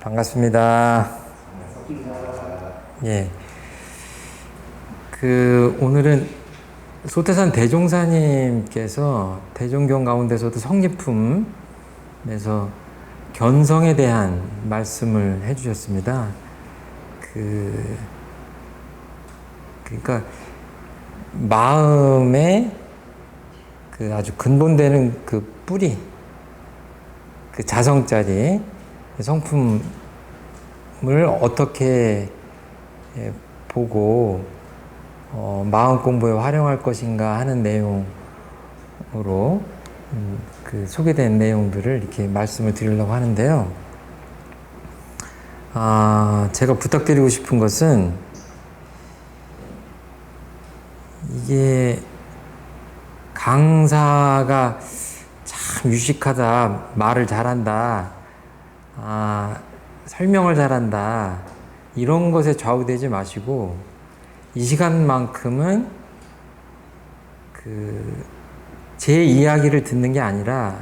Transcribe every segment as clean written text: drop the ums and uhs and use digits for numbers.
반갑습니다. 예. 오늘은 소태산 대종사님께서 대종경 가운데서도 성리품에서 견성에 대한 말씀을 해주셨습니다. 그러니까 마음의 아주 근본되는 뿌리, 자성짜리 성품을 어떻게 보고 마음 공부에 활용할 것인가 하는 내용으로 소개된 내용들을 이렇게 말씀을 드리려고 하는데요. 제가 부탁드리고 싶은 것은 이게 강사가 참 유식하다, 말을 잘한다, 설명을 잘한다, 이런 것에 좌우되지 마시고 이 시간만큼은 제 이야기를 듣는 게 아니라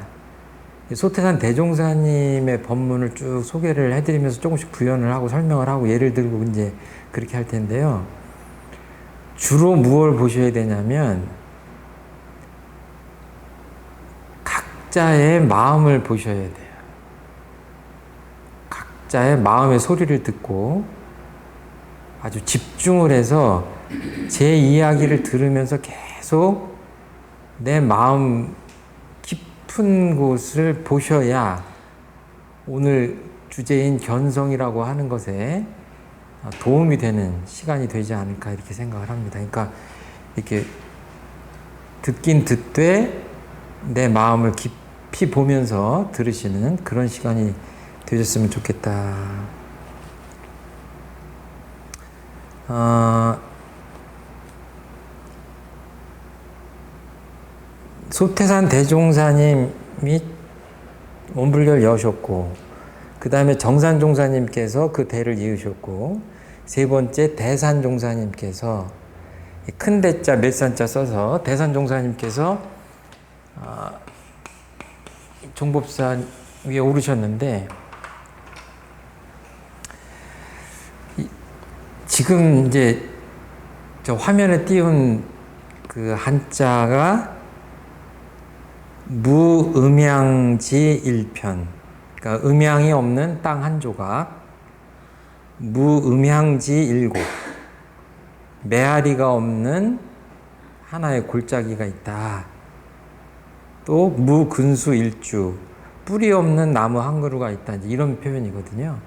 소태산 대종사님의 법문을 쭉 소개를 해드리면서 조금씩 구현을 하고 설명을 하고 예를 들고 이제 그렇게 할 텐데요. 주로 무엇을 보셔야 되냐면 각자의 마음을 보셔야 돼요. 각자의 마음의 소리를 듣고 아주 집중을 해서 제 이야기를 들으면서 계속 내 마음 깊은 곳을 보셔야 오늘 주제인 견성이라고 하는 것에 도움이 되는 시간이 되지 않을까 이렇게 생각을 합니다. 그러니까 이렇게 듣긴 듣되 내 마음을 깊이 보면서 들으시는 그런 시간이 되셨으면 좋겠다. 소태산 대종사님이 원불결 여셨고 그 다음에 정산종사님께서 그 대를 이으셨고 세 번째 대산종사님께서 큰 대자 滅산자 써서 대산종사님께서 종법산 위에 오르셨는데 지금 이제 저 화면에 띄운 그 한자가 무음양지 1편, 그러니까 음양이 없는 땅 한 조각, 무음양지 7, 메아리가 없는 하나의 골짜기가 있다. 또 무근수 1주, 뿌리 없는 나무 한 그루가 있다. 이런 표현이거든요.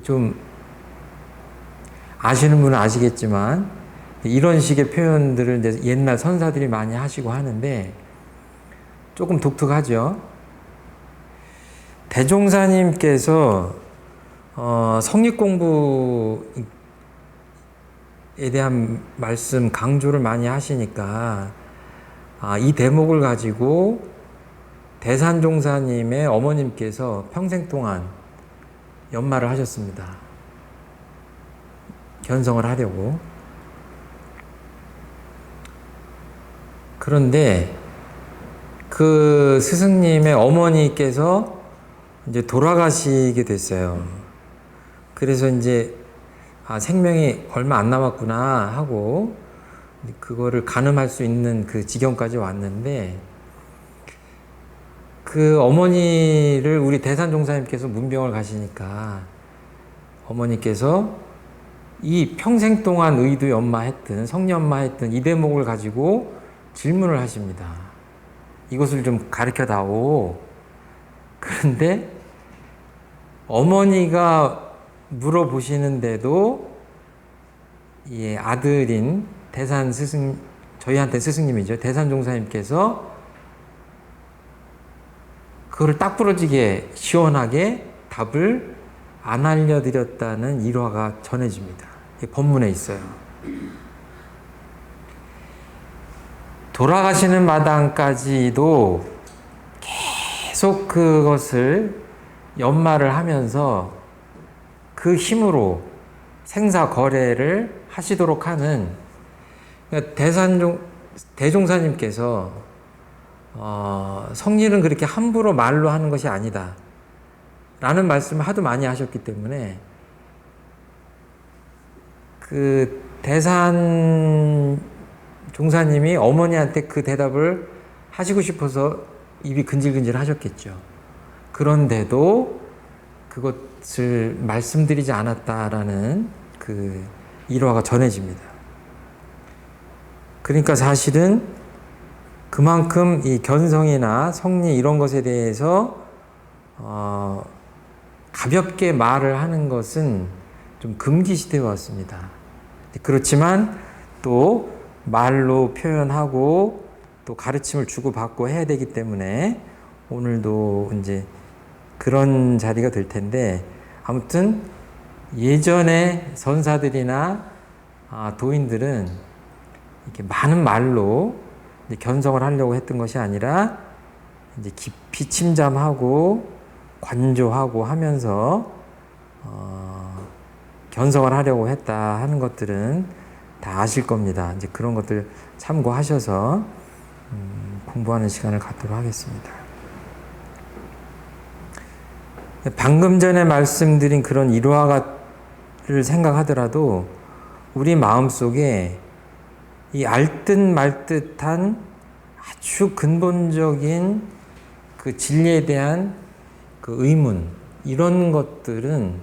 좀 아시는 분은 아시겠지만 이런 식의 표현들을 이제 옛날 선사들이 많이 하시고 하는데 조금 독특하죠. 대종사님께서 성립공부에 대한 말씀 강조를 많이 하시니까 이 대목을 가지고 대산종사님의 어머님께서 평생 동안 연마를 하셨습니다. 견성을 하려고. 그런데 그 스승님의 어머니께서 이제 돌아가시게 됐어요. 그래서 이제 생명이 얼마 안 남았구나 하고 그거를 가늠할 수 있는 그 지경까지 왔는데 그 어머니를 우리 대산종사님께서 문병을 가시니까 어머니께서 이 평생 동안 의도 연마했던 성연마했던 이 대목을 가지고 질문을 하십니다. 이것을 좀 가르쳐다오. 그런데 어머니가 물어보시는데도 이 아들인 대산 스승, 저희한테 스승님이죠. 대산종사님께서 그거를 딱 부러지게 시원하게 답을 안 알려드렸다는 일화가 전해집니다. 법문에 있어요. 돌아가시는 마당까지도 계속 그것을 연마를 하면서 그 힘으로 생사 거래를 하시도록 하는 대종사님께서 성리는 그렇게 함부로 말로 하는 것이 아니다. 라는 말씀을 하도 많이 하셨기 때문에 그 대산 종사님이 어머니한테 그 대답을 하시고 싶어서 입이 근질근질 하셨겠죠. 그런데도 그것을 말씀드리지 않았다라는 그 일화가 전해집니다. 그러니까 사실은 그만큼 이 견성이나 성리 이런 것에 대해서 가볍게 말을 하는 것은 좀 금기시되어 왔습니다. 그렇지만 또 말로 표현하고 또 가르침을 주고받고 해야 되기 때문에 오늘도 이제 그런 자리가 될 텐데, 아무튼 예전에 선사들이나 도인들은 이렇게 많은 말로 이제 견성을 하려고 했던 것이 아니라 이제 깊이 침잠하고 관조하고 하면서 견성을 하려고 했다 하는 것들은 다 아실 겁니다. 이제 그런 것들 참고하셔서 공부하는 시간을 갖도록 하겠습니다. 방금 전에 말씀드린 그런 일화를 생각하더라도 우리 마음속에 이 알듯 말듯한 아주 근본적인 그 진리에 대한 그 의문, 이런 것들은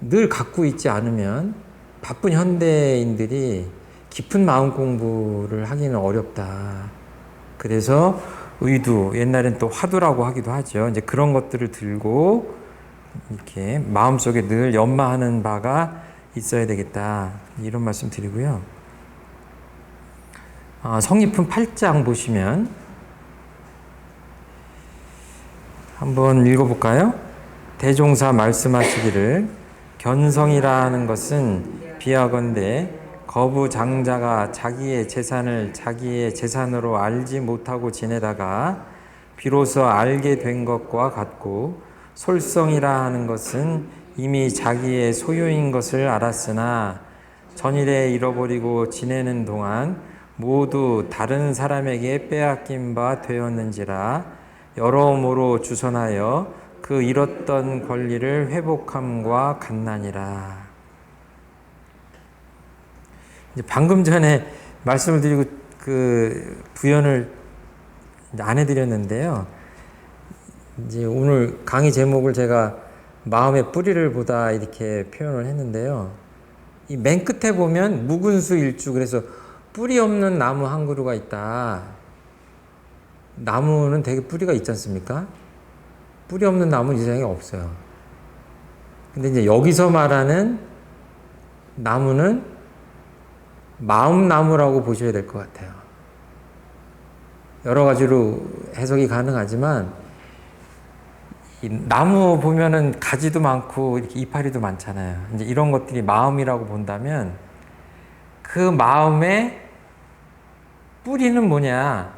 늘 갖고 있지 않으면 바쁜 현대인들이 깊은 마음 공부를 하기는 어렵다. 그래서 의두, 옛날엔 또 화두라고 하기도 하죠. 이제 그런 것들을 들고 이렇게 마음속에 늘 연마하는 바가 있어야 되겠다. 이런 말씀 드리고요. 성립품 8장 보시면 한번 읽어볼까요? 대종사 말씀하시기를 견성이라는 것은 비하건대 거부장자가 자기의 재산을 자기의 재산으로 알지 못하고 지내다가 비로소 알게 된 것과 같고, 솔성이라 하는 것은 이미 자기의 소유인 것을 알았으나 전일에 잃어버리고 지내는 동안 모두 다른 사람에게 빼앗긴 바 되었는지라 여러모로 주선하여 그 잃었던 권리를 회복함과 같나니라. 이제 방금 전에 말씀을 드리고 그 부연을 안 해드렸는데요. 이제 오늘 강의 제목을 제가 마음의 뿌리를 보다 이렇게 표현을 했는데요. 이 맨 끝에 보면 무근수 일주, 그래서 뿌리 없는 나무 한 그루가 있다. 나무는 되게 뿌리가 있지 않습니까? 뿌리 없는 나무는 이 세상에 없어요. 근데 이제 여기서 말하는 나무는 마음나무라고 보셔야 될 것 같아요. 여러 가지로 해석이 가능하지만, 이 나무 보면은 가지도 많고 이렇게 이파리도 많잖아요. 이제 이런 것들이 마음이라고 본다면 그 마음의 뿌리는 뭐냐?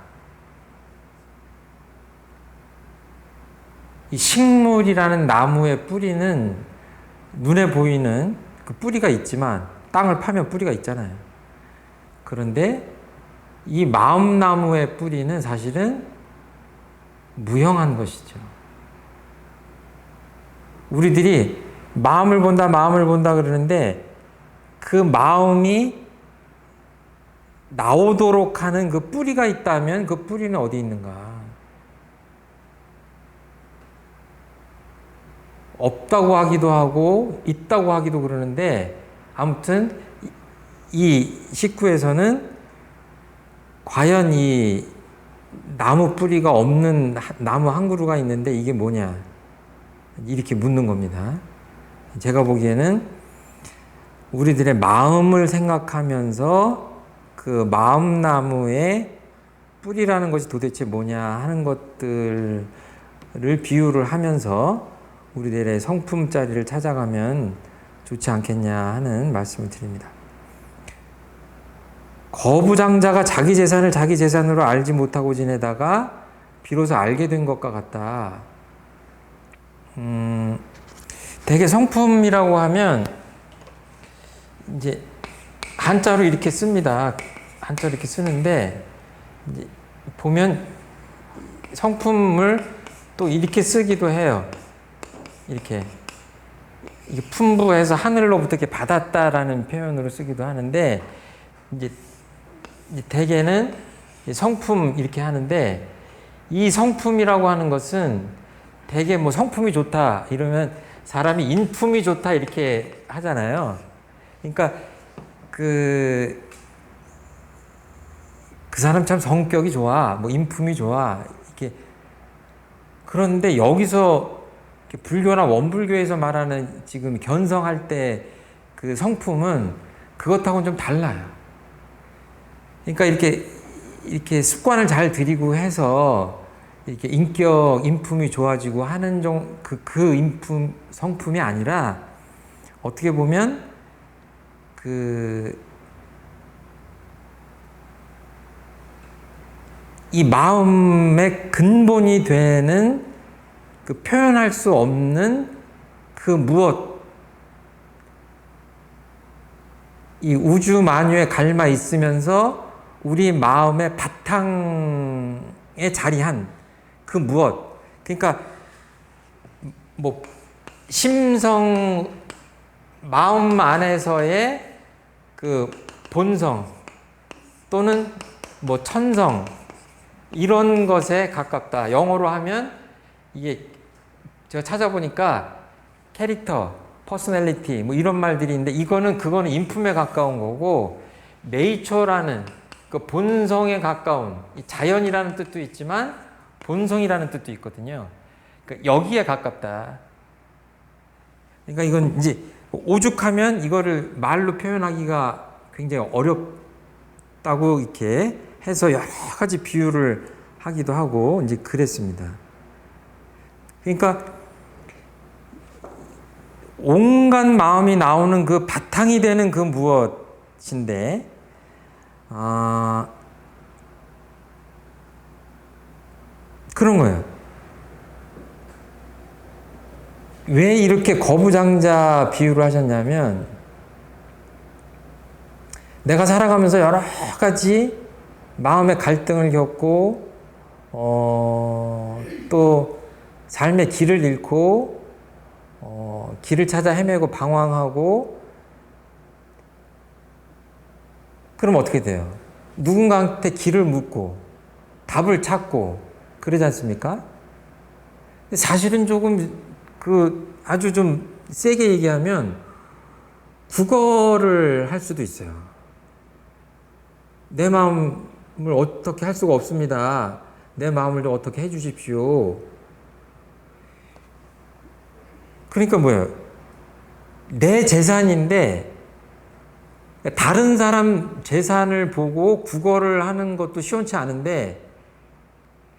이 식물이라는 나무의 뿌리는 눈에 보이는 그 뿌리가 있지만, 땅을 파면 뿌리가 있잖아요. 그런데 이 마음나무의 뿌리는 사실은 무형한 것이죠. 우리들이 마음을 본다 그러는데 그 마음이 나오도록 하는 그 뿌리가 있다면 그 뿌리는 어디 있는가? 없다고 하기도 하고 있다고 하기도 그러는데, 아무튼 이 식구에서는 과연 이 나무 뿌리가 없는 나무 한 그루가 있는데 이게 뭐냐? 이렇게 묻는 겁니다. 제가 보기에는 우리들의 마음을 생각하면서 그 마음나무의 뿌리라는 것이 도대체 뭐냐 하는 것들을 비유를 하면서 우리들의 성품 자리를 찾아가면 좋지 않겠냐 하는 말씀을 드립니다. 거부장자가 자기 재산을 자기 재산으로 알지 못하고 지내다가 비로소 알게 된 것과 같다. 되게 성품이라고 하면 이제 한자로 이렇게 씁니다. 한자로 이렇게 쓰는데 이제 보면 성품을 또 이렇게 쓰기도 해요. 이렇게 풍부해서 하늘로부터 이렇게 받았다라는 표현으로 쓰기도 하는데, 이제 대개는 성품 이렇게 하는데, 이 성품이라고 하는 것은 대개 뭐 성품이 좋다 이러면 사람이 인품이 좋다 이렇게 하잖아요. 그러니까 그 사람 참 성격이 좋아, 뭐 인품이 좋아 이렇게. 그런데 여기서 불교나 원불교에서 말하는 지금 견성할 때 그 성품은 그것하고는 좀 달라요. 그러니까 이렇게 습관을 잘 들이고 해서 이렇게 인격, 인품이 좋아지고 하는 그 인품, 성품이 아니라 어떻게 보면 이 마음의 근본이 되는 그 표현할 수 없는 그 무엇, 이 우주 만유에 갈마 있으면서 우리 마음의 바탕에 자리한 그 무엇. 그러니까 뭐 심성, 마음 안에서의 그 본성 또는 뭐 천성, 이런 것에 가깝다. 영어로 하면 이게 제가 찾아보니까 캐릭터, 퍼스널리티 뭐 이런 말들이 있는데, 그거는 인품에 가까운 거고, 네이처라는 그 본성에 가까운, 자연이라는 뜻도 있지만 본성이라는 뜻도 있거든요. 그러니까 여기에 가깝다. 그러니까 이건 이제 오죽하면 이거를 말로 표현하기가 굉장히 어렵다고 이렇게 해서 여러 가지 비유를 하기도 하고 이제 그랬습니다. 그러니까 온갖 마음이 나오는 그 바탕이 되는 그 무엇인데, 그런 거예요. 왜 이렇게 거부장자 비유를 하셨냐면, 내가 살아가면서 여러 가지 마음의 갈등을 겪고, 또 삶의 길을 잃고, 길을 찾아 헤매고 방황하고, 그럼 어떻게 돼요? 누군가한테 길을 묻고 답을 찾고 그러지 않습니까? 사실은 조금 아주 좀 세게 얘기하면 국어를 할 수도 있어요. 내 마음을 어떻게 할 수가 없습니다. 내 마음을 좀 어떻게 해주십시오. 그러니까 뭐예요? 내 재산인데 다른 사람 재산을 보고 국어를 하는 것도 시원치 않은데,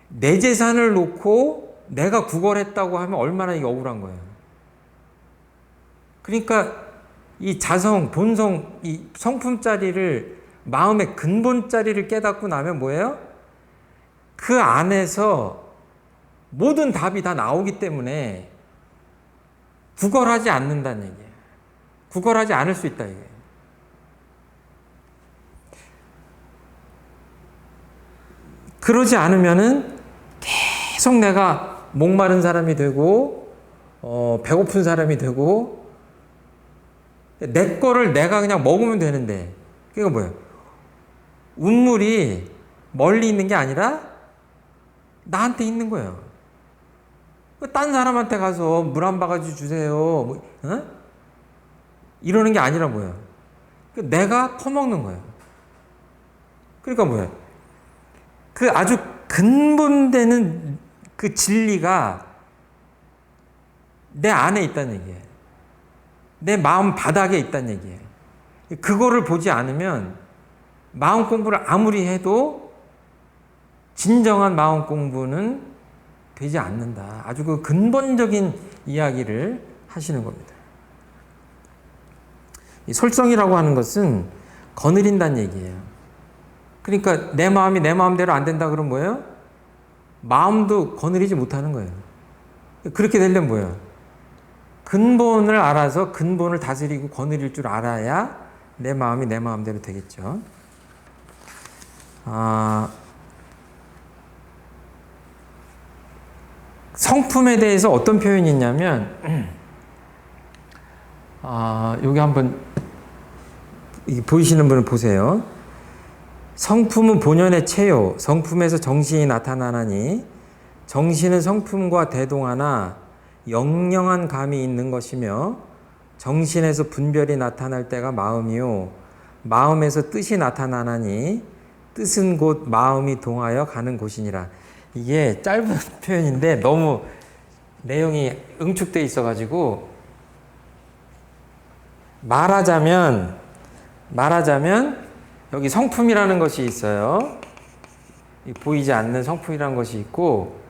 내 재산을 놓고 내가 국어를 했다고 하면 얼마나 이게 억울한 거예요. 그러니까 이 자성, 본성, 이 성품짜리를, 마음의 근본짜리를 깨닫고 나면 뭐예요? 그 안에서 모든 답이 다 나오기 때문에 구걸하지 않는다는 얘기예요. 구걸하지 않을 수 있다 이게. 그러지 않으면은 계속 내가 목마른 사람이 되고, 배고픈 사람이 되고, 내 거를 내가 그냥 먹으면 되는데, 그게 뭐예요? 운물이 멀리 있는 게 아니라 나한테 있는 거예요. 딴 사람한테 가서 물 한 바가지 주세요, 이러는 게 아니라 뭐예요? 내가 퍼먹는 거예요. 그러니까 뭐예요? 그 아주 근본되는 그 진리가 내 안에 있다는 얘기예요. 내 마음 바닥에 있다는 얘기예요. 그거를 보지 않으면 마음 공부를 아무리 해도 진정한 마음 공부는 되지 않는다. 아주 그 근본적인 이야기를 하시는 겁니다. 이 솔성이라고 하는 것은 거느린다는 얘기예요. 그러니까 내 마음이 내 마음대로 안 된다 그러면 뭐예요? 마음도 거느리지 못하는 거예요. 그렇게 되려면 뭐예요? 근본을 알아서 근본을 다스리고 거느릴 줄 알아야 내 마음이 내 마음대로 되겠죠. 성품에 대해서 어떤 표현이 있냐면, 여기 한번 보이시는 분은 보세요. 성품은 본연의 체요. 성품에서 정신이 나타나나니 정신은 성품과 대동하나 영영한 감이 있는 것이며 정신에서 분별이 나타날 때가 마음이요. 마음에서 뜻이 나타나나니 뜻은 곧 마음이 동하여 가는 곳이니라. 이게 짧은 표현인데 너무 내용이 응축되어 있어가지고 말하자면 여기 성품이라는 것이 있어요. 보이지 않는 성품이라는 것이 있고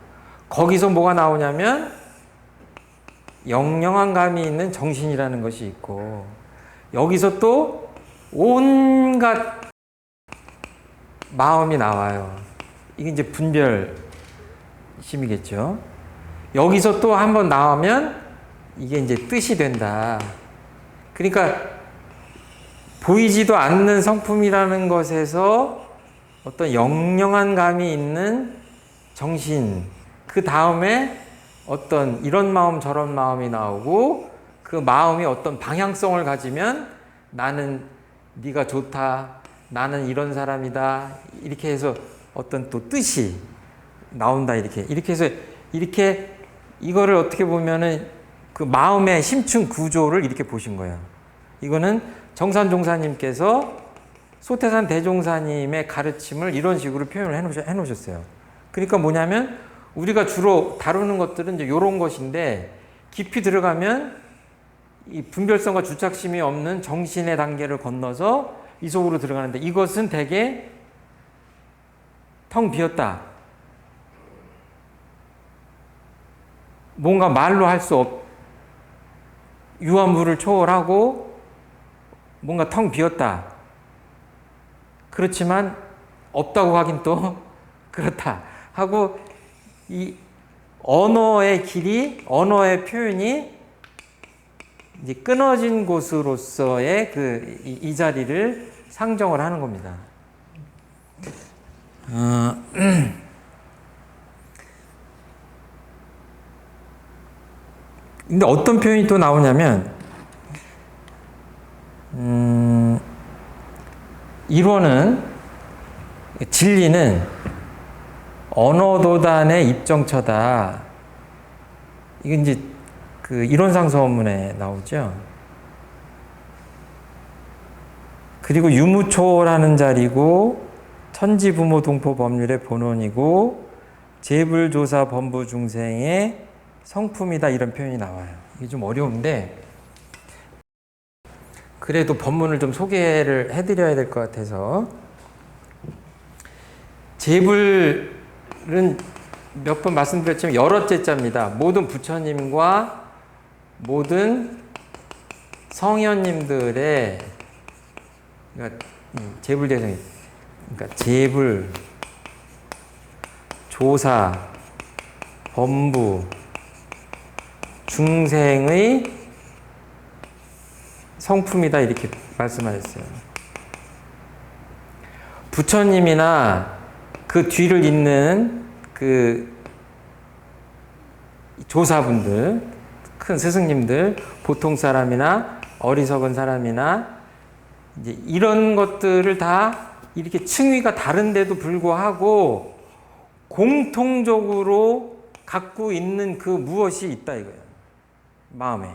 거기서 뭐가 나오냐면 영영한 감이 있는 정신이라는 것이 있고 여기서 또 온갖 마음이 나와요. 이게 이제 분별심이겠죠. 여기서 또 한번 나오면 이게 이제 뜻이 된다. 그러니까 보이지도 않는 성품이라는 것에서 어떤 영영한 감이 있는 정신, 그 다음에 어떤 이런 마음 저런 마음이 나오고 그 마음이 어떤 방향성을 가지면 나는 네가 좋다, 나는 이런 사람이다, 이렇게 해서 어떤 또 뜻이 나온다. 이렇게 해서 이렇게 이거를 어떻게 보면은 그 마음의 심층 구조를 이렇게 보신 거예요. 이거는 정산종사님께서 소태산 대종사님의 가르침을 이런 식으로 표현을 해놓으셨어요. 그러니까 뭐냐면 우리가 주로 다루는 것들은 이제 이런 것인데 깊이 들어가면 이 분별성과 주착심이 없는 정신의 단계를 건너서 이 속으로 들어가는데 이것은 되게 텅 비었다. 뭔가 말로 할 수 유한물을 초월하고 뭔가 텅 비었다. 그렇지만 없다고 하긴 또 그렇다 하고 이 언어의 길이, 언어의 표현이 이제 끊어진 곳으로서의 이 자리를 상정을 하는 겁니다. 근데 어떤 표현이 또 나오냐면 이론은 진리는 언어도단의 입정처다. 이게 이제 그 이론상서문에 나오죠. 그리고 유무초라는 자리고 천지부모 동포 법률의 본원이고 재불조사 범부 중생의 성품이다. 이런 표현이 나와요. 이게 좀 어려운데 그래도 법문을 좀 소개를 해드려야 될 것 같아서 재불은 몇 번 말씀드렸지만 여럿째 자입니다. 모든 부처님과 모든 성현님들의 그러니까 재불 대상이 그러니까 재불, 조사, 범부, 중생의 성품이다. 이렇게 말씀하셨어요. 부처님이나 그 뒤를 잇는 그 조사분들, 큰 스승님들, 보통 사람이나 어리석은 사람이나 이제 이런 것들을 다 이렇게 층위가 다른데도 불구하고 공통적으로 갖고 있는 그 무엇이 있다 이거예요. 마음에.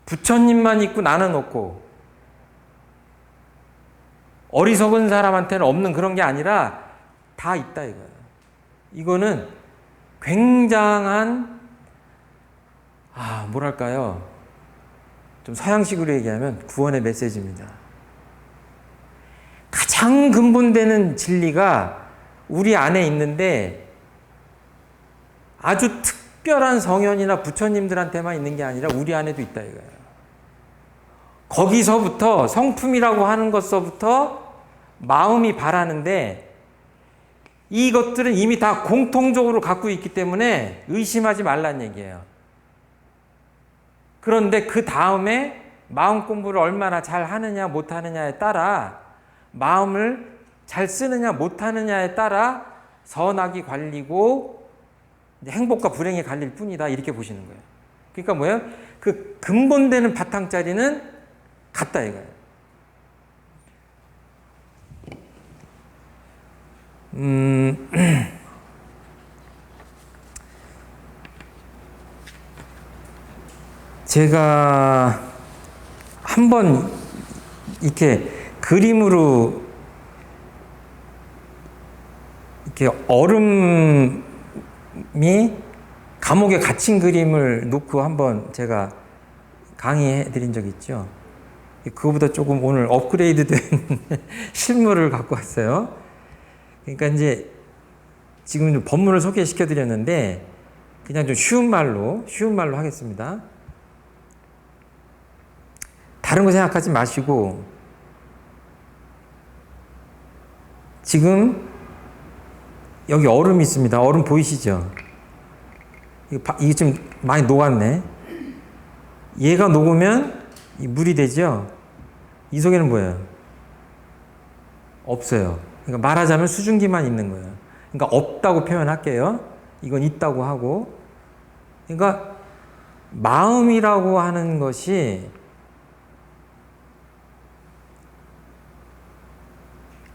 부처님만 있고 나는 없고 어리석은 사람한테는 없는 그런 게 아니라 다 있다 이거예요. 이거는 굉장한 뭐랄까요? 좀 서양식으로 얘기하면 구원의 메시지입니다. 가장 근본되는 진리가 우리 안에 있는데 아주 특별한 성현이나 부처님들한테만 있는 게 아니라 우리 안에도 있다 이거예요. 거기서부터 성품이라고 하는 것서부터 마음이 바라는데 이것들은 이미 다 공통적으로 갖고 있기 때문에 의심하지 말란 얘기예요. 그런데 그 다음에 마음 공부를 얼마나 잘 하느냐 못하느냐에 따라 마음을 잘 쓰느냐 못하느냐에 따라 선악이 관리고 행복과 불행이 갈릴 뿐이다. 이렇게 보시는 거예요. 그러니까 뭐예요? 그 근본되는 바탕자리는 같다 이거예요. 제가 한번 이렇게 그림으로 이렇게 얼음이 감옥에 갇힌 그림을 놓고 한번 제가 강의해 드린 적 있죠. 그거보다 조금 오늘 업그레이드 된 실물을 갖고 왔어요. 그러니까 이제 지금 법문을 소개시켜 드렸는데 그냥 좀 쉬운 말로 하겠습니다. 다른 거 생각하지 마시고 지금 여기 얼음이 있습니다. 얼음 보이시죠? 이게 좀 많이 녹았네. 얘가 녹으면 물이 되죠? 이 속에는 뭐예요? 없어요. 그러니까 말하자면 수증기만 있는 거예요. 그러니까 없다고 표현할게요. 이건 있다고 하고. 그러니까 마음이라고 하는 것이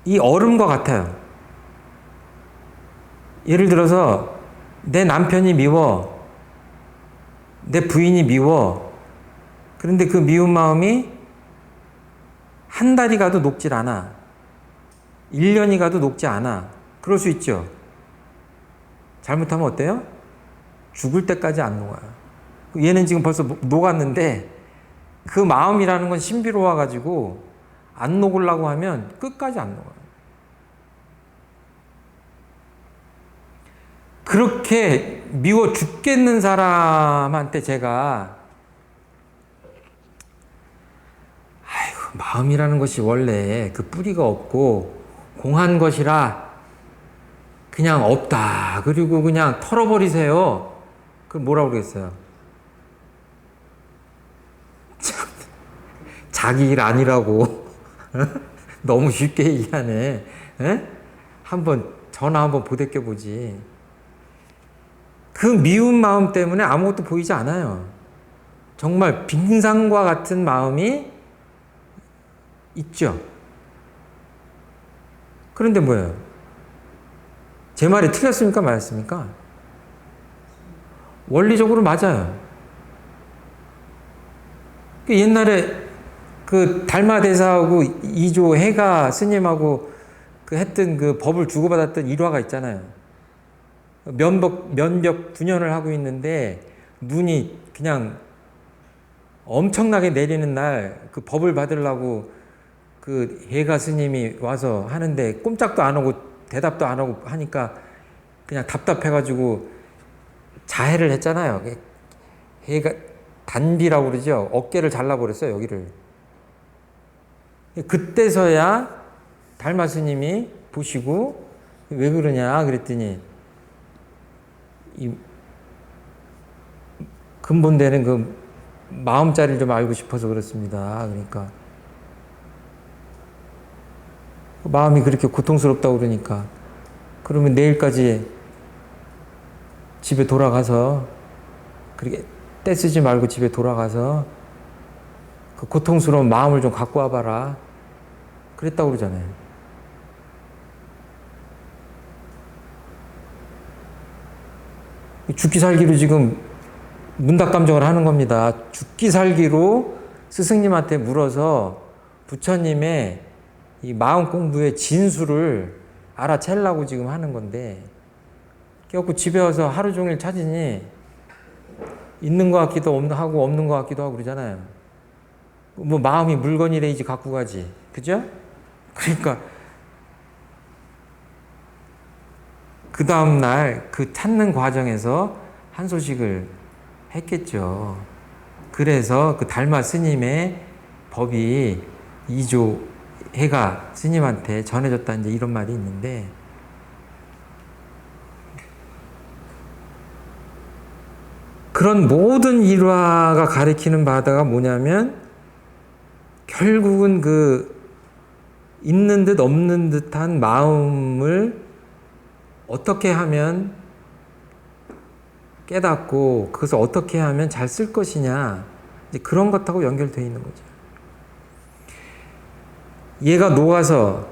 이 얼음과 같아요. 예를 들어서 내 남편이 미워, 내 부인이 미워. 그런데 그 미운 마음이 한 달이 가도 녹질 않아. 1년이 가도 녹지 않아. 그럴 수 있죠. 잘못하면 어때요? 죽을 때까지 안 녹아요. 얘는 지금 벌써 녹았는데 그 마음이라는 건 신비로워가지고 안 녹으려고 하면 끝까지 안 녹아요. 그렇게 미워 죽겠는 사람한테 제가 아이고 마음이라는 것이 원래 그 뿌리가 없고 공한 것이라 그냥 없다. 그리고 그냥 털어버리세요. 그럼 뭐라고 그러겠어요? 자기 일 아니라고 너무 쉽게 얘기하네. 한번 전화 한번 보대껴 보지. 그 미운 마음 때문에 아무것도 보이지 않아요. 정말 빙산과 같은 마음이 있죠. 그런데 뭐예요? 제 말이 틀렸습니까? 맞았습니까? 원리적으로 맞아요. 옛날에 그 달마대사하고 이조 해가 스님하고 그 했던 그 법을 주고받았던 일화가 있잖아요. 면벽 9년을 하고 있는데 눈이 그냥 엄청나게 내리는 날 그 법을 받으려고 그 해가 스님이 와서 하는데 꼼짝도 안 하고 대답도 안 하고 하니까 그냥 답답해가지고 자해를 했잖아요. 해가 단비라고 그러죠. 어깨를 잘라버렸어요, 여기를. 그때서야 달마 스님이 보시고 왜 그러냐 그랬더니 이 근본되는 그 마음자리를 좀 알고 싶어서 그렇습니다. 그러니까 마음이 그렇게 고통스럽다고 그러니까 그러면 내일까지 집에 돌아가서 그렇게 떼쓰지 말고 집에 돌아가서 그 고통스러운 마음을 좀 갖고 와봐라. 그랬다고 그러잖아요. 죽기 살기로 지금 문답감정을 하는 겁니다. 죽기 살기로 스승님한테 물어서 부처님의 이 마음 공부의 진수를 알아채려고 지금 하는 건데, 그래갖고 집에 와서 하루 종일 찾으니 있는 것 같기도 하고 없는 것 같기도 하고 그러잖아요. 뭐 마음이 물건이래야지 갖고 가지. 그죠? 그러니까 그 다음날 그 찾는 과정에서 한 소식을 했겠죠. 그래서 그 달마 스님의 법이 이조 해가 스님한테 전해졌다 이제 이런 말이 있는데, 그런 모든 일화가 가리키는 바다가 뭐냐면 결국은 그 있는 듯 없는 듯한 마음을 어떻게 하면 깨닫고 그것을 어떻게 하면 잘 쓸 것이냐, 이제 그런 것하고 연결되어 있는 거죠. 얘가 녹아서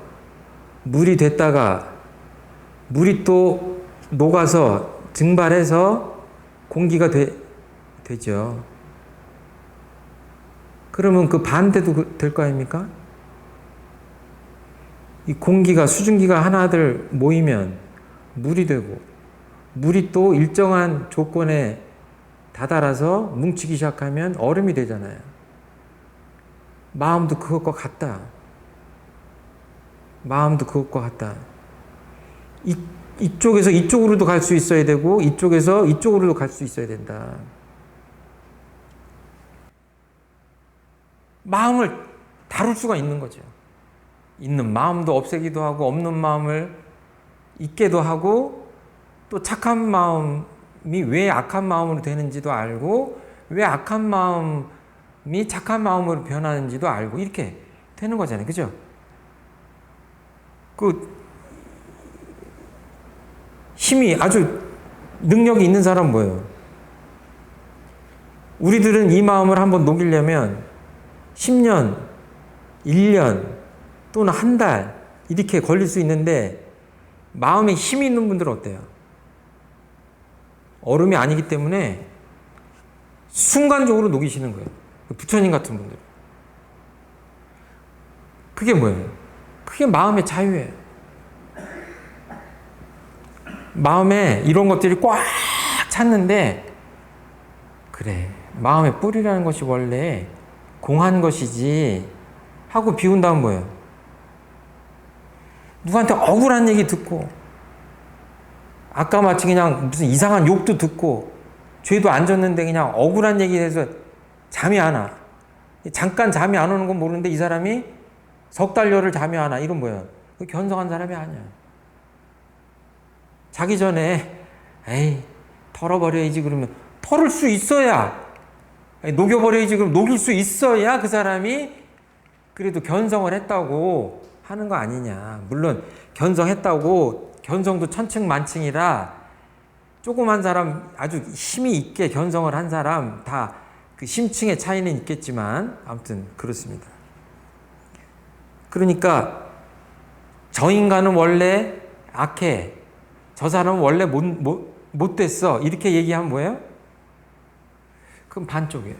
물이 됐다가 물이 또 녹아서 증발해서 공기가 되죠. 그러면 그 반대도 될 거 아닙니까? 이 공기가, 수증기가 하나들 모이면 물이 되고, 물이 또 일정한 조건에 다다라서 뭉치기 시작하면 얼음이 되잖아요. 마음도 그것과 같다. 마음도 그것과 같다. 이쪽에서 이쪽으로도 갈 수 있어야 되고, 이쪽에서 이쪽으로도 갈 수 있어야 된다. 마음을 다룰 수가 있는 거죠. 있는 마음도 없애기도 하고, 없는 마음을 있게도 하고, 또 착한 마음이 왜 악한 마음으로 되는지도 알고, 왜 악한 마음이 착한 마음으로 변하는지도 알고, 이렇게 되는 거잖아요. 그죠? 그 힘이 아주 능력이 있는 사람은 뭐예요? 우리들은 이 마음을 한번 녹이려면 10년, 1년 또는 한 달 이렇게 걸릴 수 있는데, 마음에 힘이 있는 분들은 어때요? 얼음이 아니기 때문에 순간적으로 녹이시는 거예요. 부처님 같은 분들. 그게 뭐예요? 그게 마음의 자유예요. 마음에 이런 것들이 꽉 찼는데, 그래, 마음의 뿌리라는 것이 원래 공한 것이지 하고 비운 다음 뭐예요? 누구한테 억울한 얘기 듣고, 아까 마치 그냥 무슨 이상한 욕도 듣고, 죄도 안 졌는데 그냥 억울한 얘기에 대해서 잠이 안 와. 잠깐 잠이 안 오는 건 모르는데 이 사람이 석 달여를 잠이 안 와. 이건 뭐예요? 견성한 사람이 아니야. 자기 전에 에이 털어버려야지 그러면 털을 수 있어야, 녹여버려야지 그럼 녹일 수 있어야 그 사람이 그래도 견성을 했다고 하는 거 아니냐. 물론 견성했다고 견성도 천층만층이라 조그만 사람, 아주 힘이 있게 견성을 한 사람 다 그 심층의 차이는 있겠지만 아무튼 그렇습니다. 그러니까 저 인간은 원래 악해, 저 사람은 원래 못 됐어, 이렇게 얘기하면 뭐예요? 그럼 반쪽이에요.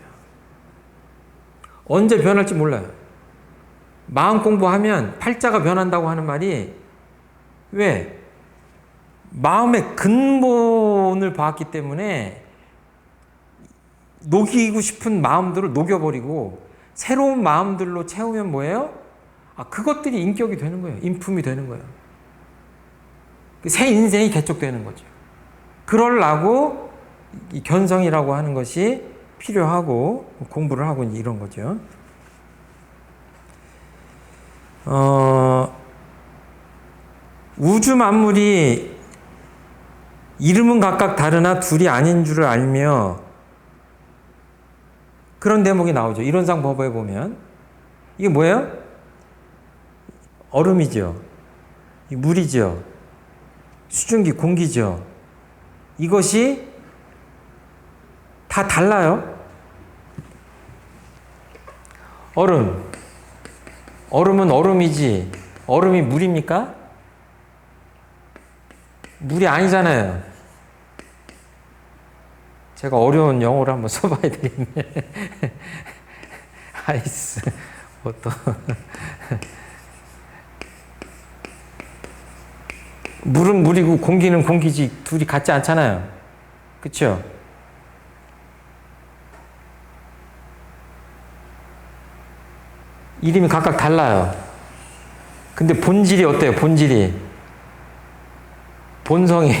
언제 변할지 몰라요. 마음 공부하면 팔자가 변한다고 하는 말이, 왜? 마음의 근본을 봤기 때문에 녹이고 싶은 마음들을 녹여버리고 새로운 마음들로 채우면 뭐예요? 그것들이 인격이 되는 거예요. 인품이 되는 거예요. 새 인생이 개척되는 거죠. 그러려고 이 견성이라고 하는 것이 필요하고 공부를 하고 이런 거죠. 우주 만물이 이름은 각각 다르나 둘이 아닌 줄을 알며, 그런 대목이 나오죠. 이론상 법에 보면. 이게 뭐예요? 얼음이죠. 물이죠. 수증기, 공기죠. 이것이 다 달라요. 얼음은 얼음이지 얼음이 물입니까? 물이 아니잖아요. 제가 어려운 영어를 한번 써봐야 되겠네. 아이스, 또 물은 물이고 공기는 공기지 둘이 같지 않잖아요. 그렇죠? 이름이 각각 달라요. 근데 본질이 어때요? 본성이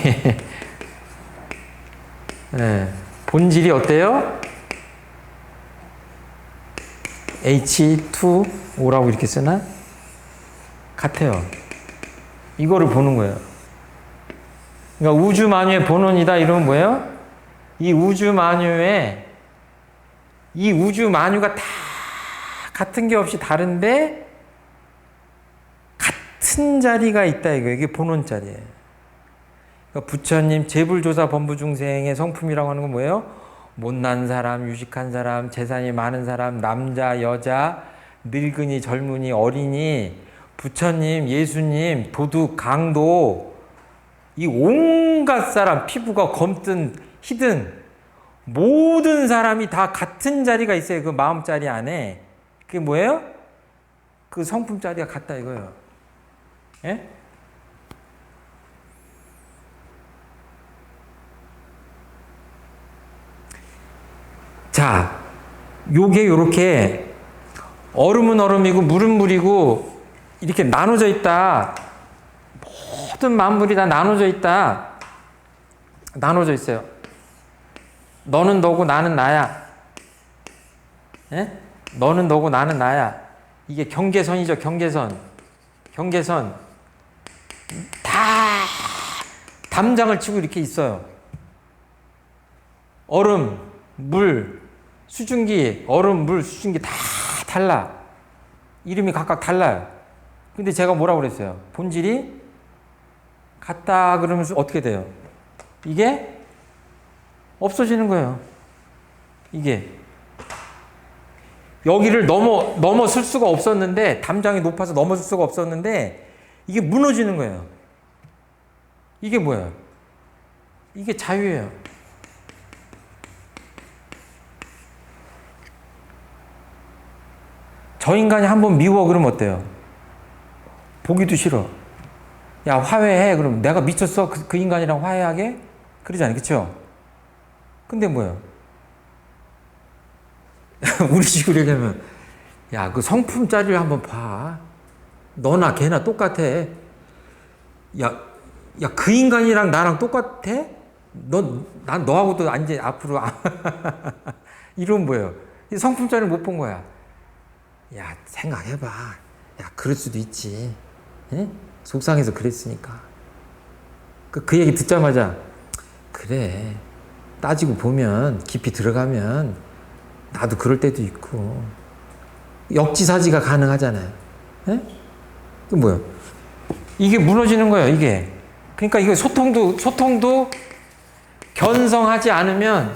네. 본질이 어때요? H2O라고 이렇게 쓰나? 같아요. 이거를 보는 거예요. 그러니까 우주 만유의 본원이다 이러면 뭐예요? 이 우주 만유가 다 같은 게 없이 다른데 같은 자리가 있다 이거예요. 이게 본원 자리예요. 부처님 제불조사 범부중생의 성품이라고 하는 건 뭐예요? 못난 사람, 유식한 사람, 재산이 많은 사람, 남자, 여자, 늙은이, 젊은이, 어린이, 부처님, 예수님, 도둑, 강도, 이 온갖 사람, 피부가 검든 희든 모든 사람이 다 같은 자리가 있어요. 그 마음자리 안에. 그게 뭐예요? 그 성품자리가 같다 이거예요. 예? 자, 요게 요렇게 얼음은 얼음이고 물은 물이고 이렇게 나눠져 있다. 모든 만물이 다 나눠져 있다. 나눠져 있어요. 너는 너고 나는 나야. 예? 너는 너고 나는 나야. 이게 경계선이죠. 경계선. 경계선. 다 담장을 치고 이렇게 있어요. 얼음, 물, 수증기, 얼음, 물, 수증기 다 달라. 이름이 각각 달라요. 근데 제가 뭐라고 그랬어요? 본질이 같다 그러면 어떻게 돼요? 이게 없어지는 거예요. 이게. 여기를 넘어설 수가 없었는데, 담장이 높아서 넘어설 수가 없었는데, 이게 무너지는 거예요. 이게 뭐예요? 이게 자유예요. 저 인간이 한번 미워 그러면 어때요? 보기도 싫어. 야, 화해해. 그럼 내가 미쳤어? 그 인간이랑 화해하게? 그러잖아요. 그쵸? 근데 뭐예요? 우리 식으로 얘기하면, 야, 그 성품짜리를 한번 봐. 너나 걔나 똑같아. 야, 그 인간이랑 나랑 똑같아? 난 너하고도 이제 앞으로. 이러면 뭐예요? 성품짜리를 못 본 거야. 야, 생각해봐. 야, 그럴 수도 있지. 에? 속상해서 그랬으니까. 그 얘기 듣자마자, 그래. 따지고 보면, 깊이 들어가면, 나도 그럴 때도 있고. 역지사지가 가능하잖아요. 에? 그 뭐예요? 이게 무너지는 거예요, 이게. 그러니까 이거 소통도 견성하지 않으면,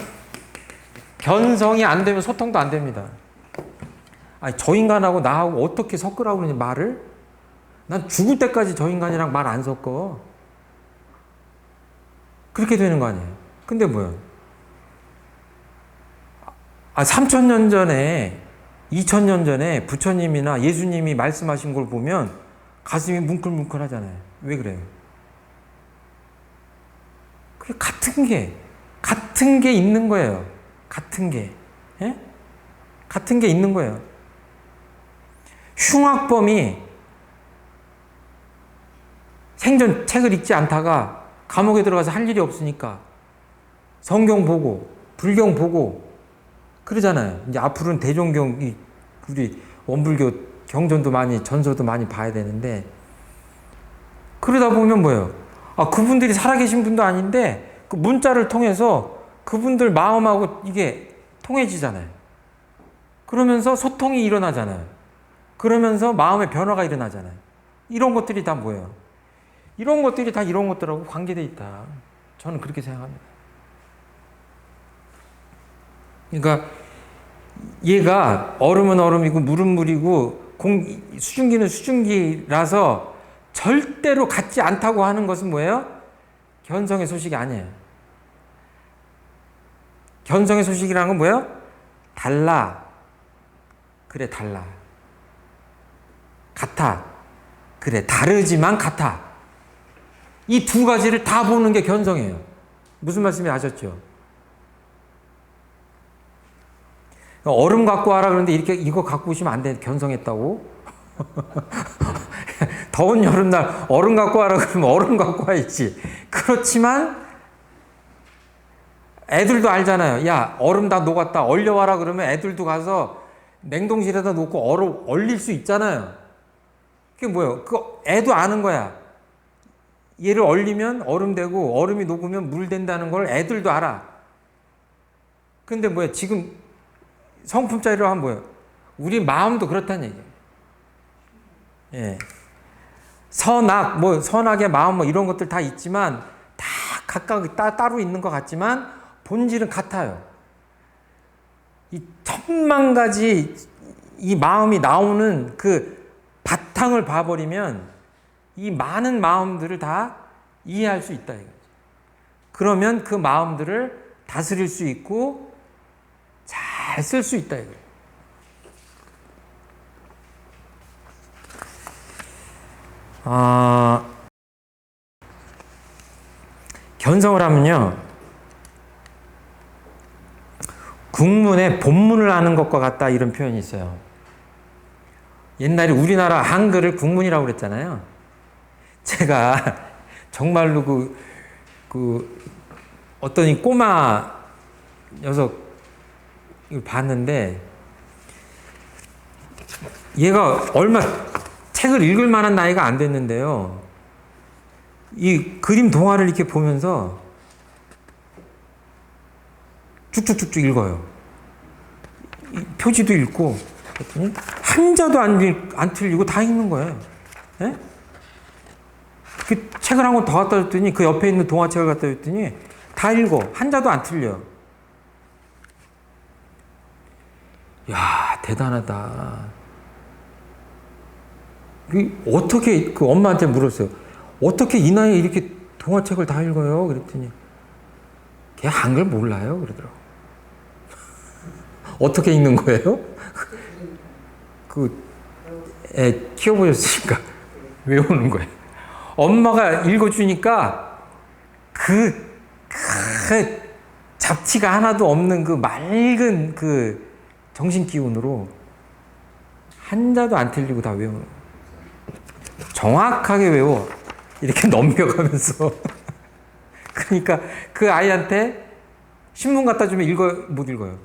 견성이 안 되면 소통도 안 됩니다. 아니, 저 인간하고 나하고 어떻게 섞으라고 그러니 말을? 난 죽을 때까지 저 인간이랑 말 안 섞어. 그렇게 되는 거 아니에요. 근데 뭐예요? 3000년 전에, 2000년 전에 부처님이나 예수님이 말씀하신 걸 보면 가슴이 뭉클뭉클 하잖아요. 왜 그래요? 그게 같은 게 있는 거예요. 같은 게. 예? 같은 게 있는 거예요. 흉악범이 생전 책을 읽지 않다가 감옥에 들어가서 할 일이 없으니까 성경 보고 불경 보고 그러잖아요. 이제 앞으로는 대종경, 우리 원불교 경전도 많이, 전서도 많이 봐야 되는데, 그러다 보면 뭐예요? 그분들이 살아계신 분도 아닌데 그 문자를 통해서 그분들 마음하고 이게 통해지잖아요. 그러면서 소통이 일어나잖아요. 그러면서 마음의 변화가 일어나잖아요. 이런 것들이 다 뭐예요? 이런 것들이 다 이런 것들하고 관계되어 있다. 저는 그렇게 생각합니다. 그러니까 얘가 얼음은 얼음이고 물은 물이고 수증기는 수증기라서 절대로 같지 않다고 하는 것은 뭐예요? 견성의 소식이 아니에요. 견성의 소식이라는 건 뭐예요? 달라. 그래, 달라. 같아. 그래, 다르지만 같아. 이 두 가지를 다 보는 게 견성이에요. 무슨 말씀인지 아셨죠? 얼음 갖고 와라 그러는데 이거 갖고 오시면 안 돼. 견성했다고? 더운 여름날 얼음 갖고 와라 그러면 얼음 갖고 와야지. 그렇지만 애들도 알잖아요. 야, 얼음 다 녹았다. 얼려와라 그러면 애들도 가서 냉동실에다 놓고 얼릴 수 있잖아요. 그게 뭐예요? 애도 아는 거야. 얘를 얼리면 얼음 되고 얼음이 녹으면 물 된다는 걸 애들도 알아. 근데 뭐야? 지금 성품짜리로 하면 뭐예요? 우리 마음도 그렇다는 얘기예요. 예. 선악의 마음 이런 것들 다 있지만 다 각각 따로 있는 것 같지만 본질은 같아요. 이 천만 가지 이 마음이 나오는 그 바탕을 봐버리면 이 많은 마음들을 다 이해할 수 있다 이거죠. 그러면 그 마음들을 다스릴 수 있고 잘 쓸 수 있다 이거예요. 견성을 하면요, 국문의 본문을 아는 것과 같다 이런 표현이 있어요. 옛날에 우리나라 한글을 국문이라고 그랬잖아요. 제가 정말로 어떤 이 꼬마 녀석을 봤는데, 얘가 얼마 책을 읽을 만한 나이가 안 됐는데요, 이 그림 동화를 이렇게 보면서 쭉쭉쭉쭉 읽어요. 표지도 읽고, 한자도 안 틀리고 다 읽는 거예요. 예? 그 책을 한 권 더 갖다 줬더니, 그 옆에 있는 동화책을 갖다 줬더니 다 읽어. 한자도 안 틀려. 야, 대단하다. 어떻게, 그 엄마한테 물었어요. 어떻게 이 나이에 이렇게 동화책을 다 읽어요? 그랬더니, 걔 한글 몰라요? 그러더라고. 어떻게 읽는 거예요? 애 키워보셨으니까 외우는 거예요. 엄마가 읽어주니까 그 잡티가 하나도 없는 그 맑은 그 정신 기운으로 한자도 안 틀리고 다 외우는 거예요. 정확하게 외워. 이렇게 넘겨가면서. 그러니까 그 아이한테 신문 갖다 주면 읽어요? 못 읽어요?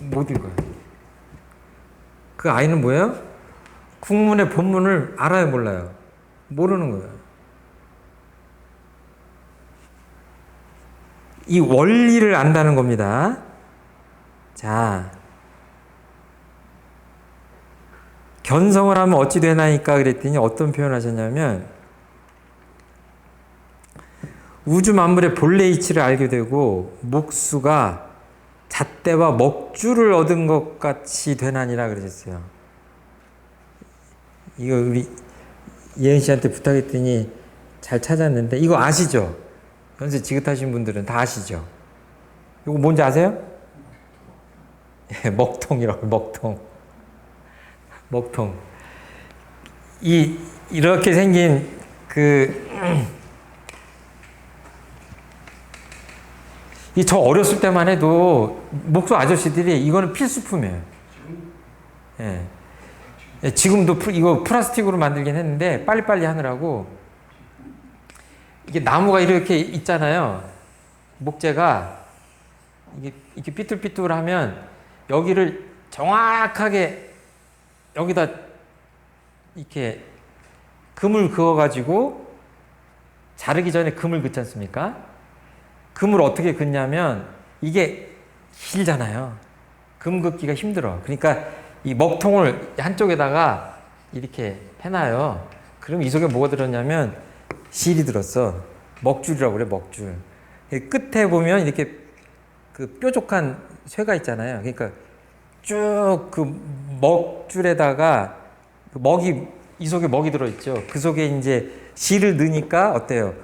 못 읽어요. 그 아이는 뭐예요? 국문의 본문을 알아요, 몰라요? 모르는 거예요. 이 원리를 안다는 겁니다. 자, 견성을 하면 어찌 되나이까 그랬더니 어떤 표현을 하셨냐면, 우주 만물의 본래 이치를 알게 되고 목수가 잣대와 먹줄을 얻은 것 같이 되나니라 그러셨어요. 이거 우리 예은 씨한테 부탁했더니 잘 찾았는데, 이거 아시죠? 연세 지긋하신 분들은 다 아시죠? 이거 뭔지 아세요? 먹통이라고. 먹통. 이렇게 생긴 저 어렸을 때만 해도 목수 아저씨들이 이거는 필수품이에요. 예. 지금도 이거 플라스틱으로 만들긴 했는데 빨리빨리 하느라고, 이게 나무가 이렇게 있잖아요. 목재가 이렇게 삐뚤삐뚤하면 여기를 정확하게 여기다 이렇게 금을 그어가지고, 자르기 전에 금을 긋지 않습니까? 금을 어떻게 긋냐면, 이게 길잖아요. 금 긋기가 힘들어. 그러니까 이 먹통을 한쪽에다가 이렇게 해놔요. 그럼 이 속에 뭐가 들었냐면 실이 들었어. 먹줄이라고 그래, 먹줄. 끝에 보면 이렇게 그 뾰족한 쇠가 있잖아요. 그러니까 쭉 그 먹줄에다가 이 속에 먹이 들어있죠. 그 속에 이제 실을 넣으니까 어때요?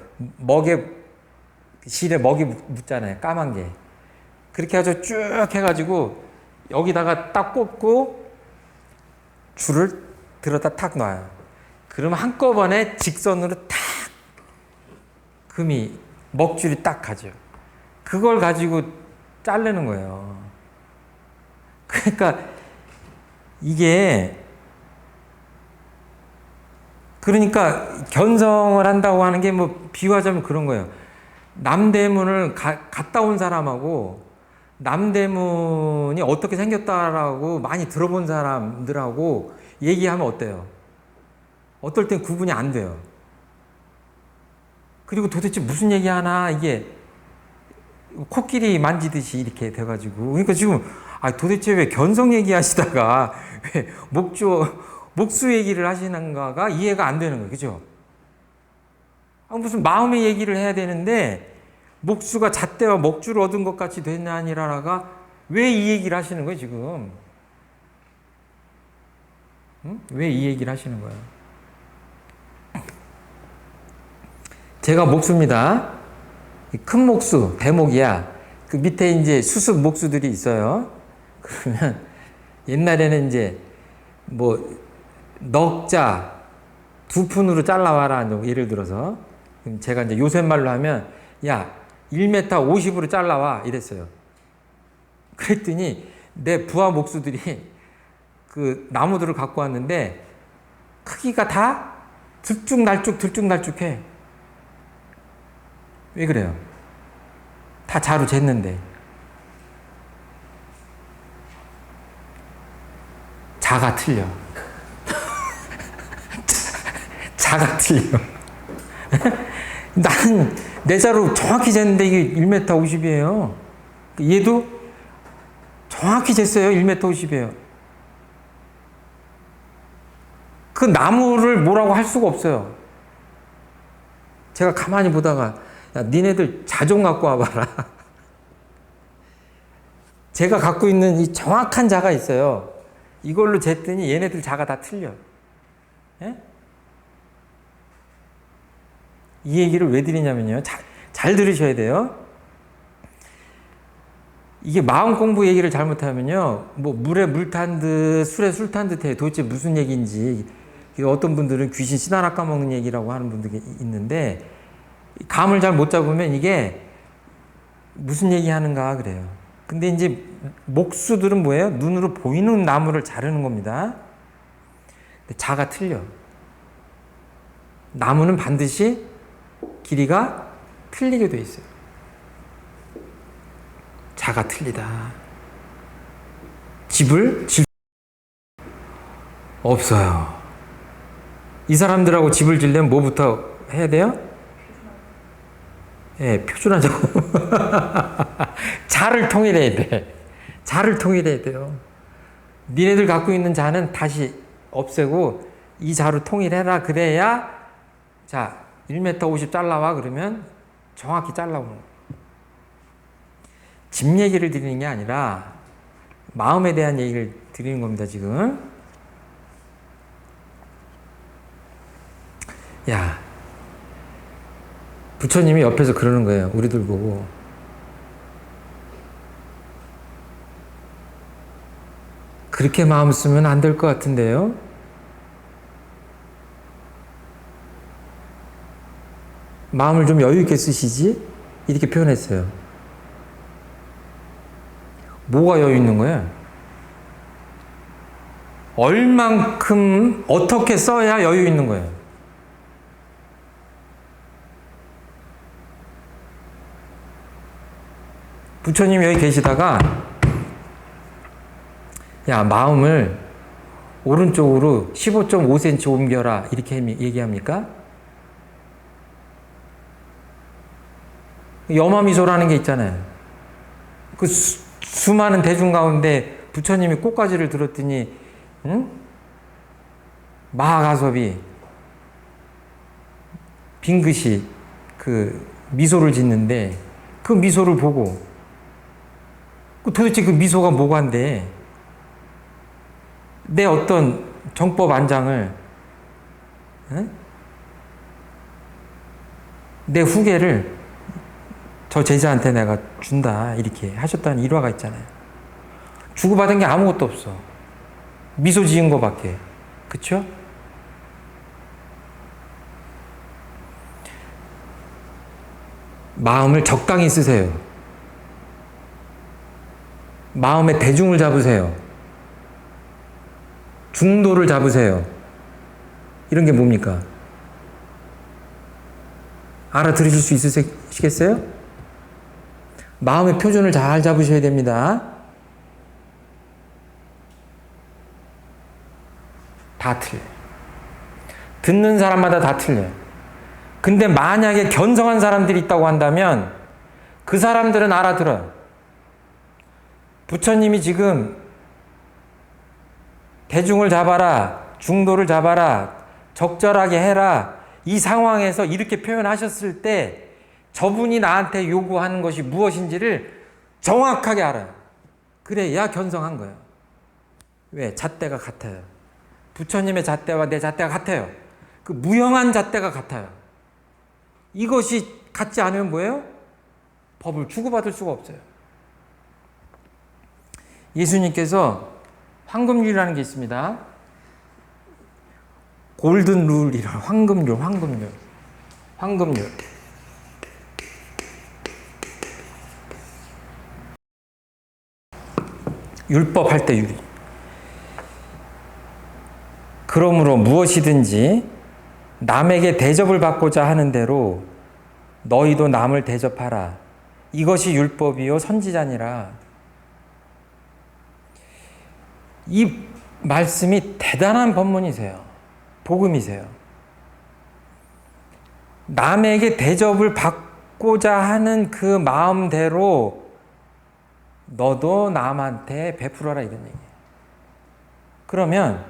실에 먹이 묻잖아요. 까만 게. 그렇게 해가지고 쭉 해가지고 여기다가 딱 꽂고 줄을 들어다 탁 놔요. 그러면 한꺼번에 직선으로 탁 금이, 먹줄이 딱 가죠. 그걸 가지고 자르는 거예요. 그러니까 그러니까 견성을 한다고 하는 게 뭐 비유하자면 그런 거예요. 남대문을 갔다 온 사람하고 남대문이 어떻게 생겼다라고 많이 들어본 사람들하고 얘기하면 어때요? 어떨 땐 구분이 안 돼요. 그리고 도대체 무슨 얘기하나, 이게 코끼리 만지듯이 이렇게 돼가지고. 그러니까 지금 도대체 왜 견성 얘기하시다가 왜 목수 얘기를 하시는가가 이해가 안 되는 거예요. 그죠? 무슨 마음의 얘기를 해야 되는데 목수가 잣대와 먹주를 얻은 것 같이 되냐니라가 왜 이 얘기를 하시는 거예요, 지금? 응? 왜 이 얘기를 하시는 거예요? 제가 목수입니다. 큰 목수, 대목이야. 그 밑에 이제 수습 목수들이 있어요. 그러면 옛날에는 이제 뭐 넉자 2푼으로 잘라와라. 예를 들어서. 그럼 제가 이제 요새 말로 하면 야, 1m 50으로 잘라와. 이랬어요. 그랬더니 내 부하 목수들이 그 나무들을 갖고 왔는데 크기가 다 들쭉날쭉해. 왜 그래요? 다 자루 쟀는데. 자가 틀려. 자가 틀려. 나는 내 자루 정확히 쟀는데 이게 1m 50이에요. 얘도 정확히 쟀어요. 1m 50이에요. 그 나무를 뭐라고 할 수가 없어요. 제가 가만히 보다가 야, 니네들 자 좀 갖고 와봐라. 제가 갖고 있는 이 정확한 자가 있어요. 이걸로 쟀더니 얘네들 자가 다 틀려. 예? 이 얘기를 왜 드리냐면요. 잘 들으셔야 돼요. 이게 마음 공부 얘기를 잘못하면요. 뭐 물에 물 탄 듯 술에 술 탄 듯 해. 도대체 무슨 얘기인지. 어떤 분들은 귀신 씨나라 까먹는 얘기라고 하는 분들이 있는데 감을 잘 못 잡으면 이게 무슨 얘기 하는가 그래요. 근데 이제 목수들은 뭐예요? 눈으로 보이는 나무를 자르는 겁니다. 근데 자가 틀려. 나무는 반드시 길이가 틀리게 돼 있어요. 자가 틀리다. 집을 질 없어요. 이 사람들하고 집을 지려면 뭐부터 해야 돼요? 예, 표준화죠. 자를 통일해야 돼. 자를 통일해야 돼요. 니네들 갖고 있는 자는 다시 없애고 이 자로 통일해라. 그래야 자 1m 50 잘라와 그러면 정확히 잘라오는 거예요. 집 얘기를 드리는 게 아니라 마음에 대한 얘기를 드리는 겁니다. 지금. 야, 부처님이 옆에서 그러는 거예요. 우리들 보고. 그렇게 마음 쓰면 안 될 것 같은데요? 마음을 좀 여유 있게 쓰시지? 이렇게 표현했어요. 뭐가 여유 있는 거예요? 얼만큼 어떻게 써야 여유 있는 거예요? 부처님 여기 계시다가 야 마음을 오른쪽으로 15.5cm 옮겨라 이렇게 얘기합니까? 염화미소라는 게 있잖아요. 그 수많은 대중 가운데 부처님이 꽃가지를 들었더니 응? 마하가섭이 빙긋이 그 미소를 짓는데 그 미소를 보고 도대체 그 미소가 뭐간데 내 어떤 정법 안장을 응? 내 후계를 저 제자한테 내가 준다 이렇게 하셨다는 일화가 있잖아요. 주고받은 게 아무것도 없어. 미소 지은 거밖에. 그쵸? 마음을 적당히 쓰세요. 마음의 대중을 잡으세요. 중도를 잡으세요. 이런 게 뭡니까? 알아들으실 수 있으시겠어요? 마음의 표준을 잘 잡으셔야 됩니다. 다 틀려요. 듣는 사람마다 다 틀려요. 근데 만약에 견성한 사람들이 있다고 한다면 그 사람들은 알아들어요. 부처님이 지금 대중을 잡아라, 중도를 잡아라, 적절하게 해라 이 상황에서 이렇게 표현하셨을 때 저분이 나한테 요구하는 것이 무엇인지를 정확하게 알아요. 그래야 견성한 거예요. 왜? 잣대가 같아요. 부처님의 잣대와 내 잣대가 같아요. 그 무형한 잣대가 같아요. 이것이 같지 않으면 뭐예요? 법을 주고받을 수가 없어요. 예수님께서 황금률이라는 게 있습니다. 골든 룰이라는 황금률. 율법 할 때 유리. 그러므로 무엇이든지 남에게 대접을 받고자 하는 대로 너희도 남을 대접하라. 이것이 율법이요 선지자니라. 이 말씀이 대단한 법문이세요. 복음이세요. 남에게 대접을 받고자 하는 그 마음대로 너도 남한테 베풀어라 이런 얘기예요. 그러면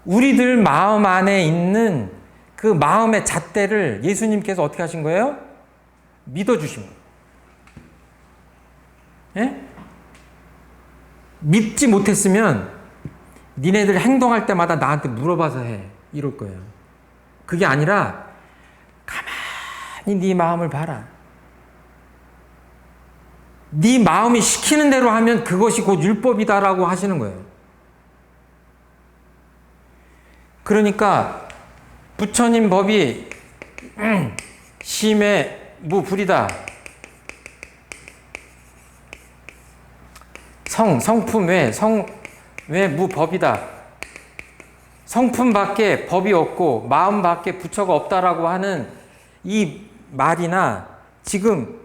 우리들 마음 안에 있는 그 마음의 잣대를 예수님께서 어떻게 하신 거예요? 믿어주신 거예요. 예? 믿지 못했으면 니네들 행동할 때마다 나한테 물어봐서 해. 이럴 거예요. 그게 아니라 가만히 네 마음을 봐라. 네 마음이 시키는 대로 하면 그것이 곧 율법이다라고 하시는 거예요. 그러니까 부처님 법이 심해 무불이다. 성품 외 무법이다. 성품밖에 법이 없고 마음밖에 부처가 없다라고 하는 이 말이나 지금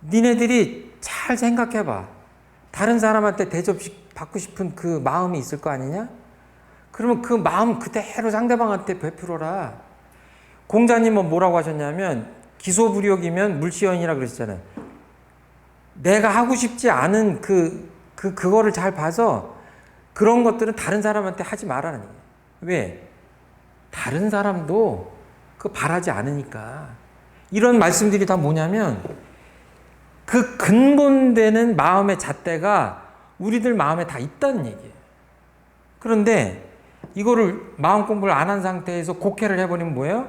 니네들이 잘 생각해봐. 다른 사람한테 대접 받고 싶은 그 마음이 있을 거 아니냐? 그러면 그 마음 그대로 상대방한테 베풀어라. 공자님은 뭐라고 하셨냐면 기소불욕이면 물시연이라 그러셨잖아요. 내가 하고 싶지 않은 그거를 잘 봐서 그런 것들은 다른 사람한테 하지 말라는 얘기예요. 왜? 다른 사람도 그거 바라지 않으니까. 이런 말씀들이 다 뭐냐면 그 근본되는 마음의 잣대가 우리들 마음에 다 있다는 얘기예요. 그런데 이거를 마음 공부를 안 한 상태에서 곡해를 해버리면 뭐예요?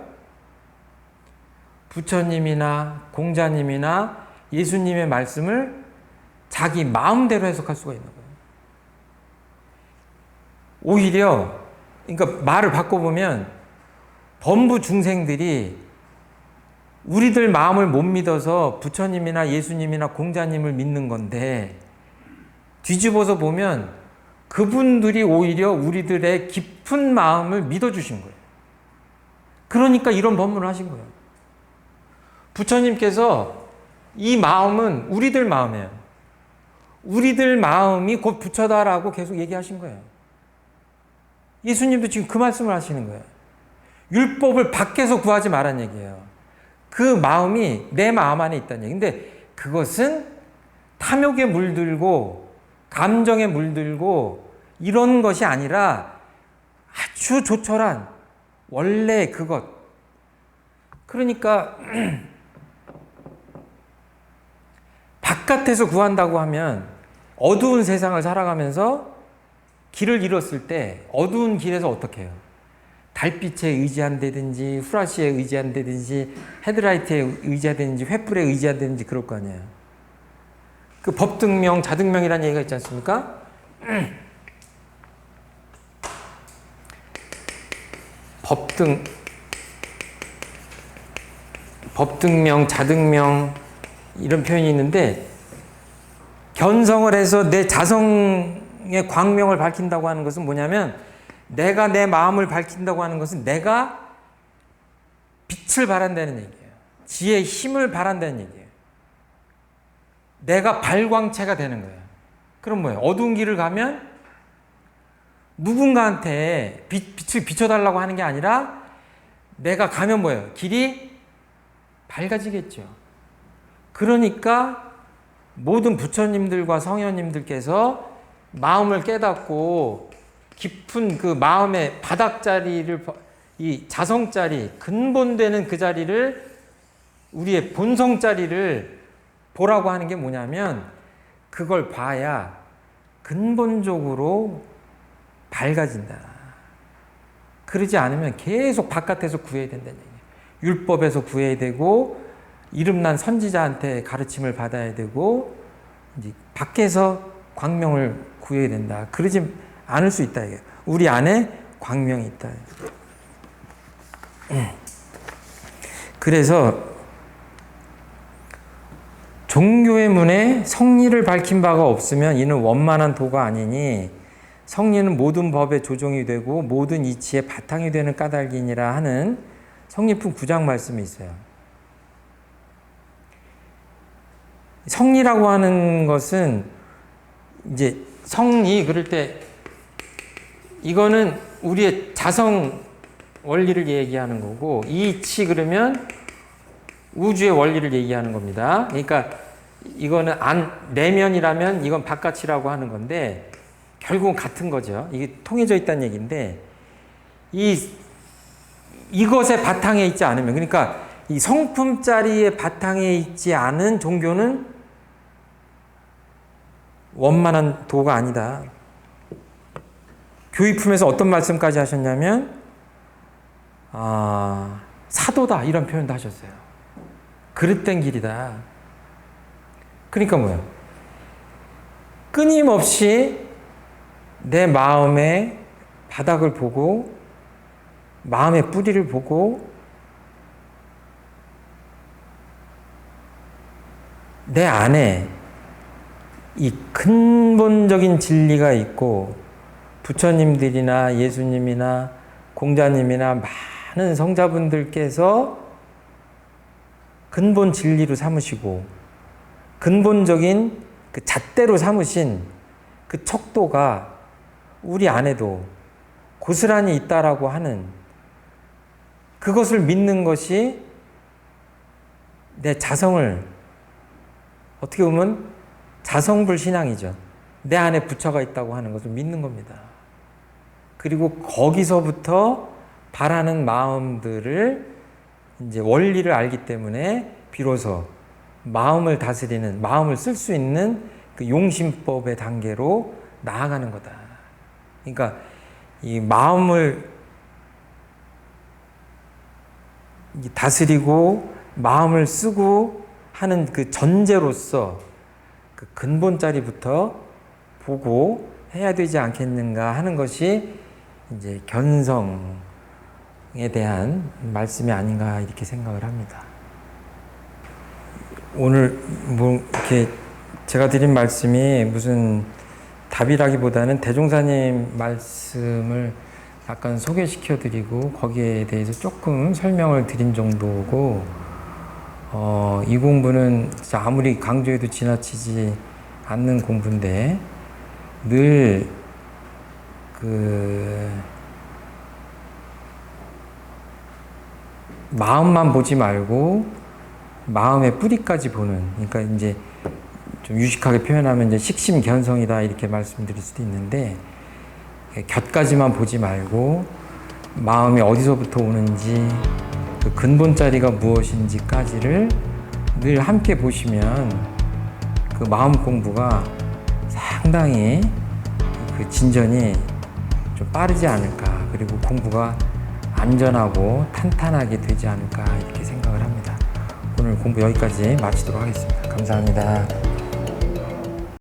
부처님이나 공자님이나 예수님의 말씀을 자기 마음대로 해석할 수가 있는 거예요. 오히려 그러니까 말을 바꿔보면 범부 중생들이 우리들 마음을 못 믿어서 부처님이나 예수님이나 공자님을 믿는 건데 뒤집어서 보면 그분들이 오히려 우리들의 깊은 마음을 믿어주신 거예요. 그러니까 이런 법문을 하신 거예요. 부처님께서 이 마음은 우리들 마음이에요. 우리들 마음이 곧 부처다라고 계속 얘기하신 거예요. 예수님도 지금 그 말씀을 하시는 거예요. 율법을 밖에서 구하지 말란 얘기예요. 그 마음이 내 마음 안에 있다는 얘기. 근데 그것은 탐욕에 물들고 감정에 물들고 이런 것이 아니라 아주 조촐한 원래 그것. 그러니까 바깥에서 구한다고 하면 어두운 세상을 살아가면서 길을 잃었을 때 어두운 길에서 어떻게 해요? 달빛에 의지한다든지 후라시에 의지한다든지 헤드라이트에 의지한다든지 횃불에 의지한다든지 그럴 거 아니에요. 그 법등명, 자등명이라는 얘기가 있지 않습니까? 법등명, 자등명 이런 표현이 있는데 견성을 해서 내 자성의 광명을 밝힌다고 하는 것은 뭐냐면 내가 내 마음을 밝힌다고 하는 것은 내가 빛을 발한다는 얘기예요. 지혜의 힘을 발한다는 얘기예요. 내가 발광체가 되는 거예요. 그럼 뭐예요? 어두운 길을 가면 누군가한테 빛을 비춰달라고 하는 게 아니라 내가 가면 뭐예요? 길이 밝아지겠죠. 그러니까 모든 부처님들과 성현님들께서 마음을 깨닫고 깊은 그 마음의 바닥자리를 이 자성자리, 근본되는 그 자리를, 우리의 본성자리를 보라고 하는 게 뭐냐면, 그걸 봐야 근본적으로 밝아진다. 그러지 않으면 계속 바깥에서 구해야 된다는 얘기예요. 율법에서 구해야 되고, 이름난 선지자한테 가르침을 받아야 되고, 이제 밖에서 광명을 구해야 된다. 그러지 않을 수 있다. 이게 우리 안에 광명이 있다. 그래서 종교의 문에 성리를 밝힌 바가 없으면 이는 원만한 도가 아니니 성리는 모든 법의 조종이 되고 모든 이치의 바탕이 되는 까닭이니라 하는 성리품 9장 말씀이 있어요. 성리라고 하는 것은 이제 성리 그럴 때 이거는 우리의 자성 원리를 얘기하는 거고, 이치 그러면 우주의 원리를 얘기하는 겁니다. 그러니까 이거는 내면이라면 이건 바깥이라고 하는 건데 결국은 같은 거죠. 이게 통해져 있다는 얘기인데, 이것의 바탕에 있지 않으면, 그러니까 이 성품자리의 바탕에 있지 않은 종교는 원만한 도가 아니다. 교의품에서 어떤 말씀까지 하셨냐면 사도다 이런 표현도 하셨어요. 그릇된 길이다. 그러니까 뭐예요? 끊임없이 내 마음의 바닥을 보고 마음의 뿌리를 보고 내 안에 이 근본적인 진리가 있고, 부처님들이나 예수님이나 공자님이나 많은 성자분들께서 근본 진리로 삼으시고 근본적인 그 잣대로 삼으신 그 척도가 우리 안에도 고스란히 있다라고 하는, 그것을 믿는 것이 내 자성을, 어떻게 보면 자성불 신앙이죠. 내 안에 부처가 있다고 하는 것을 믿는 겁니다. 그리고 거기서부터 바라는 마음들을 이제 원리를 알기 때문에 비로소 마음을 다스리는, 마음을 쓸 수 있는 그 용심법의 단계로 나아가는 거다. 그러니까 이 마음을 다스리고 마음을 쓰고 하는 그 전제로서 그 근본자리부터 보고 해야 되지 않겠는가 하는 것이 이제 견성에 대한 말씀이 아닌가 이렇게 생각을 합니다. 오늘 뭐 이렇게 제가 드린 말씀이 무슨 답이라기보다는 대종사님 말씀을 약간 소개시켜 드리고 거기에 대해서 조금 설명을 드린 정도고, 이 공부는 진짜 아무리 강조해도 지나치지 않는 공부인데, 늘 마음만 보지 말고 마음의 뿌리까지 보는, 그러니까 이제 좀 유식하게 표현하면 이제 식심견성이다 이렇게 말씀드릴 수도 있는데, 곁까지만 보지 말고 마음이 어디서부터 오는지 그 근본자리가 무엇인지까지를 늘 함께 보시면 그 마음 공부가 상당히 그 진전이 좀 빠르지 않을까, 그리고 공부가 안전하고 탄탄하게 되지 않을까 이렇게 생각을 합니다. 오늘 공부 여기까지 마치도록 하겠습니다. 감사합니다.